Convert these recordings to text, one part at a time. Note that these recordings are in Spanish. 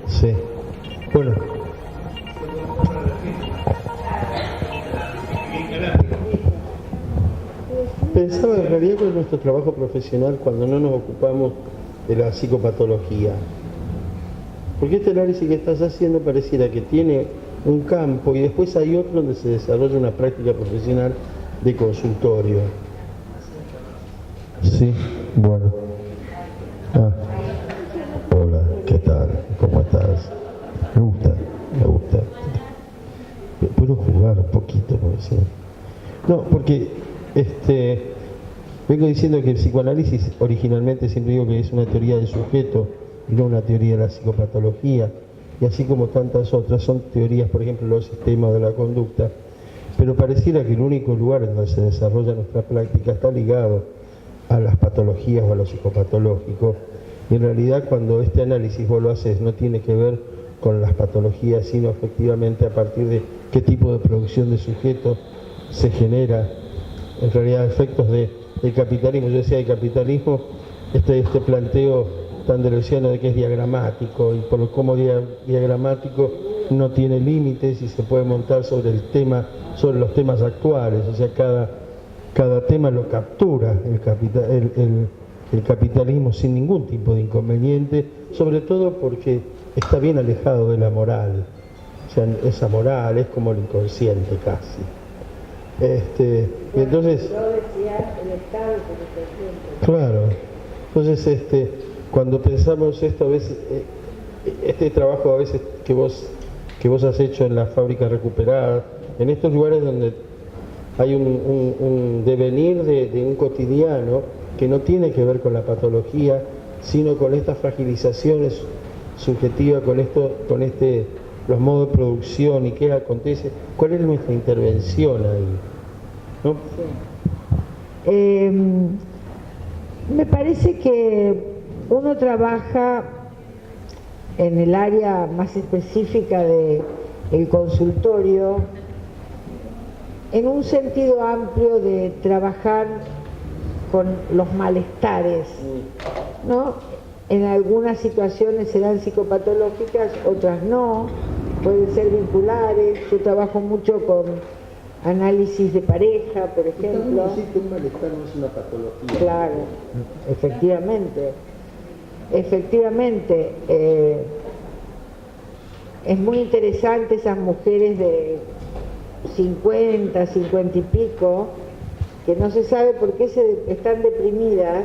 Sí. Bueno. Pensaba en realidad con nuestro trabajo profesional cuando no nos ocupamos de la psicopatología. Porque este análisis que estás haciendo pareciera que tiene un campo y después hay otro donde se desarrolla una práctica profesional de consultorio. Sí, bueno. Ah. Hola, ¿qué tal? ¿Cómo estás? Me gusta. ¿Puedo jugar un poquito? Porque sí. No, porque vengo diciendo que el psicoanálisis originalmente siempre digo que es una teoría del sujeto y no una teoría de la psicopatología, y así como tantas otras son teorías, por ejemplo, los sistemas de la conducta, pero pareciera que el único lugar en donde se desarrolla nuestra práctica está ligado a las patologías o a lo psicopatológico, y en realidad cuando este análisis vos lo haces no tiene que ver con las patologías, sino efectivamente a partir de qué tipo de producción de sujeto se genera, en realidad efectos del capitalismo. Yo decía, el capitalismo, este planteo tan deleuziano de que es diagramático, y por como diagramático no tiene límites y se puede montar sobre los temas actuales, o sea, cada tema lo captura el capitalismo sin ningún tipo de inconveniente, sobre todo porque está bien alejado de la moral, o sea, esa moral es como el inconsciente casi. Y entonces, claro, entonces cuando pensamos esto a veces, este trabajo a veces que vos has hecho en la fábrica recuperada, en estos lugares donde hay un devenir de un cotidiano que no tiene que ver con la patología, sino con estas fragilizaciones subjetivas, los modos de producción y qué acontece, cuál es nuestra intervención ahí, ¿no? Sí. Me parece que uno trabaja en el área más específica del consultorio en un sentido amplio de trabajar con los malestares, ¿no? En algunas situaciones serán psicopatológicas, otras no, pueden ser vinculares. Yo trabajo mucho con análisis de pareja, por ejemplo. Decir que un malestar no es una patología. Claro, efectivamente. Es muy interesante esas mujeres de 50, 50 y pico, que no se sabe por qué están deprimidas,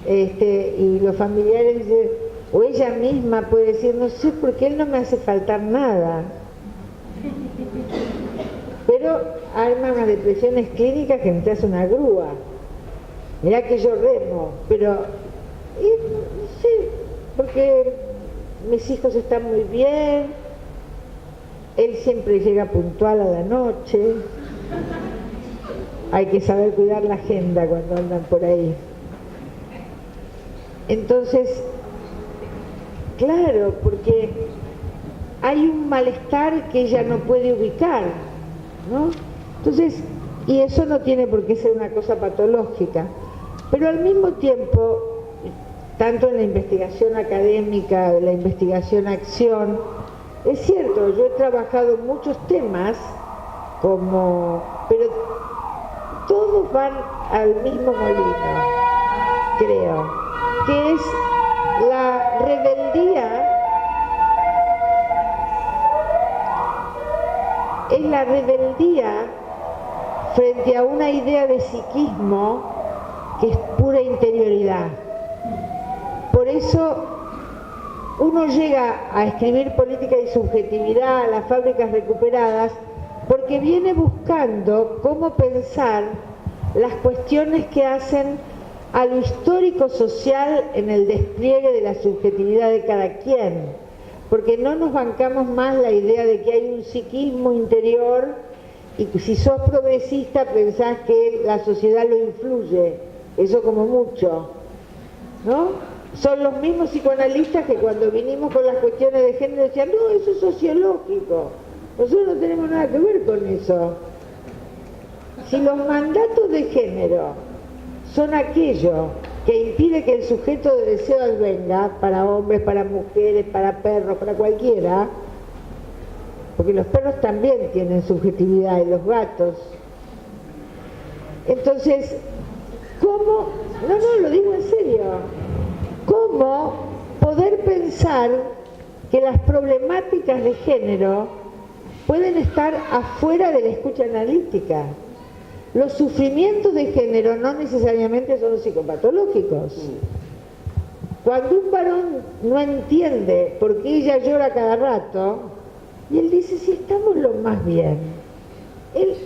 y los familiares dicen, o ella misma puede decir, no sé por qué él no me hace faltar nada, pero arma unas depresiones clínicas que necesitas una grúa. Mirá que yo remo, pero no sé, porque mis hijos están muy bien, él siempre llega puntual a la noche, hay que saber cuidar la agenda cuando andan por ahí. Entonces, claro, porque hay un malestar que ella no puede ubicar, ¿no? Entonces, y eso no tiene por qué ser una cosa patológica, pero al mismo tiempo, tanto en la investigación académica, la investigación acción, es cierto, yo he trabajado muchos temas, pero todos van al mismo molino, creo, que es la rebeldía frente a una idea de psiquismo que es pura interioridad. Por eso uno llega a escribir política y subjetividad, a las fábricas recuperadas, porque viene buscando cómo pensar las cuestiones que hacen a lo histórico social en el despliegue de la subjetividad de cada quien, porque no nos bancamos más la idea de que hay un psiquismo interior y si sos progresista pensás que la sociedad lo influye, eso como mucho, ¿no? Son los mismos psicoanalistas que cuando vinimos con las cuestiones de género decían, no, eso es sociológico, nosotros no tenemos nada que ver con eso. Si los mandatos de género son aquello que impide que el sujeto de deseo advenga para hombres, para mujeres, para perros, para cualquiera, porque los perros también tienen subjetividad y los gatos. Entonces, ¿cómo? No, lo digo en serio. ¿Cómo poder pensar que las problemáticas de género pueden estar afuera de la escucha analítica? Los sufrimientos de género no necesariamente son psicopatológicos. Cuando un varón no entiende por qué ella llora cada rato, y él dice, si estamos lo más bien, él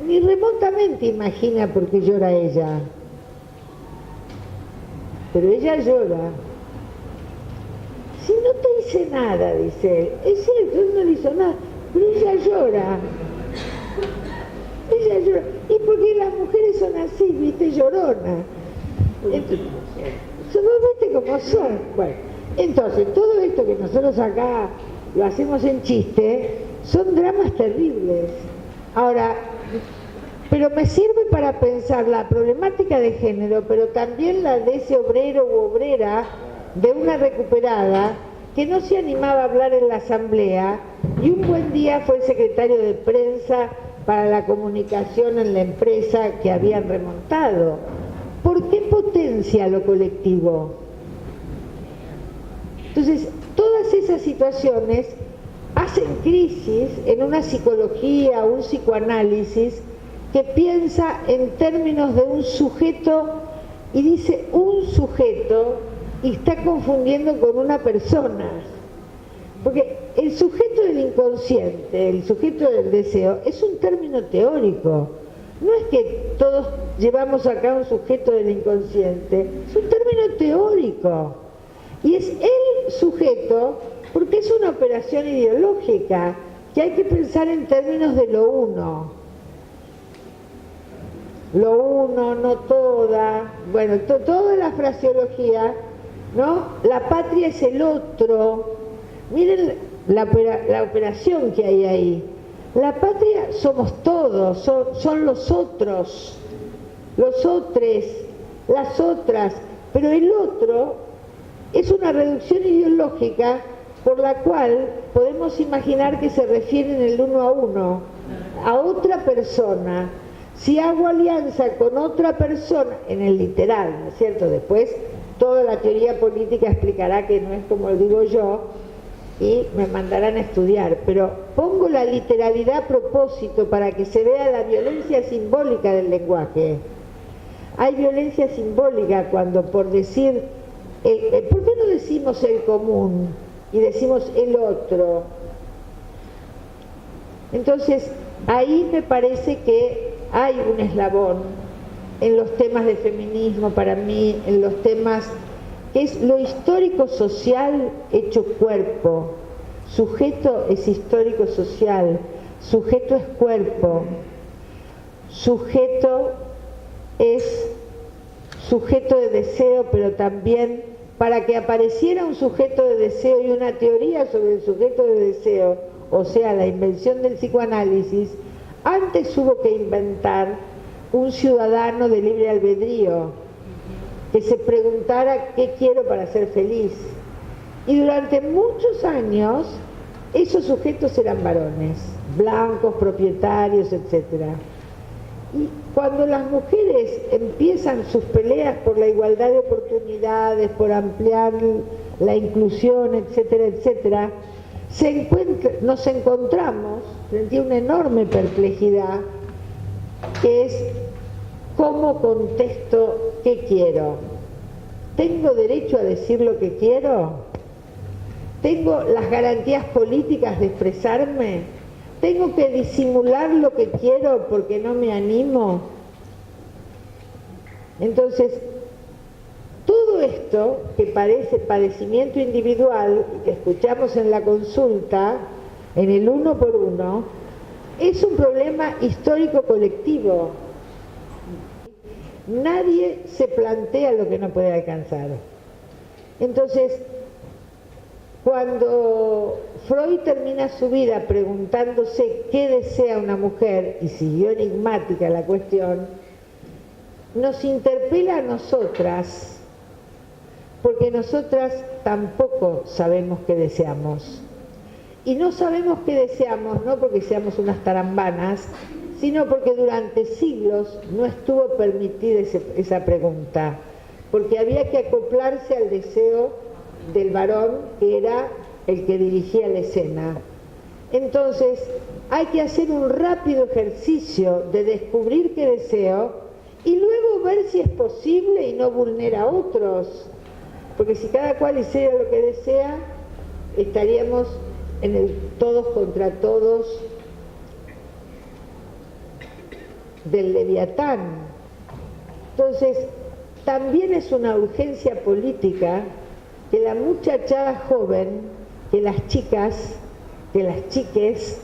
ni remotamente imagina por qué llora ella, pero ella llora. Si no te hice nada, dice él, es cierto, él no le hizo nada, pero ella llora. Ella llora. Y porque las mujeres son así, viste, llorona. Entonces, vos viste cómo son. Bueno, entonces, todo esto que nosotros acá lo hacemos en chiste, son dramas terribles. Ahora, pero me sirve para pensar la problemática de género, pero también la de ese obrero u obrera de una recuperada que no se animaba a hablar en la asamblea y un buen día fue el secretario de prensa para la comunicación en la empresa que habían remontado. ¿Por qué potencia lo colectivo? Entonces, todas esas situaciones hacen crisis en una psicología, un psicoanálisis que piensa en términos de un sujeto y dice un sujeto y está confundiendo con una persona. Porque el sujeto del inconsciente, el sujeto del deseo, es un término teórico. No es que todos llevamos acá un sujeto del inconsciente, es un término teórico. Y es el sujeto porque es una operación ideológica que hay que pensar en términos de lo uno. Lo uno, no toda, bueno, toda la fraseología, ¿no? La patria es el otro. Miren la operación que hay ahí. La patria somos todos, son los otros, los otros, las otras, pero el otro es una reducción ideológica por la cual podemos imaginar que se refieren el uno a uno, a otra persona. Si hago alianza con otra persona, en el literal, ¿no es cierto? Después toda la teoría política explicará que no es como lo digo yo y me mandarán a estudiar, pero pongo la literalidad a propósito para que se vea la violencia simbólica del lenguaje. Hay violencia simbólica cuando por decir, ¿por qué no decimos el común y decimos el otro? Entonces, ahí me parece que hay un eslabón en los temas de feminismo para mí, en los temas que es lo histórico social hecho cuerpo. Sujeto es histórico social, sujeto es cuerpo, sujeto es sujeto de deseo, pero también para que apareciera un sujeto de deseo y una teoría sobre el sujeto de deseo, o sea, la invención del psicoanálisis, antes hubo que inventar un ciudadano de libre albedrío que se preguntara qué quiero para ser feliz. Y durante muchos años esos sujetos eran varones, blancos, propietarios, etc. Y cuando las mujeres empiezan sus peleas por la igualdad de oportunidades, por ampliar la inclusión, etcétera, etcétera, nos encontramos frente a una enorme perplejidad que es ¿cómo contesto qué quiero? ¿Tengo derecho a decir lo que quiero? ¿Tengo las garantías políticas de expresarme? ¿Tengo que disimular lo que quiero porque no me animo? Entonces, todo esto que parece padecimiento individual, que escuchamos en la consulta, en el uno por uno, es un problema histórico colectivo. Nadie se plantea lo que no puede alcanzar. Entonces, cuando Freud termina su vida preguntándose qué desea una mujer, y siguió enigmática la cuestión, nos interpela a nosotras, porque nosotras tampoco sabemos qué deseamos. Y no sabemos qué deseamos, no porque seamos unas tarambanas, sino porque durante siglos no estuvo permitida esa pregunta, porque había que acoplarse al deseo del varón, que era el que dirigía la escena. Entonces, hay que hacer un rápido ejercicio de descubrir qué deseo y luego ver si es posible y no vulnera a otros. Porque si cada cual hiciera lo que desea, estaríamos en el todos contra todos del Leviatán. Entonces, también es una urgencia política que la muchachada joven, que las chicas, que las chiques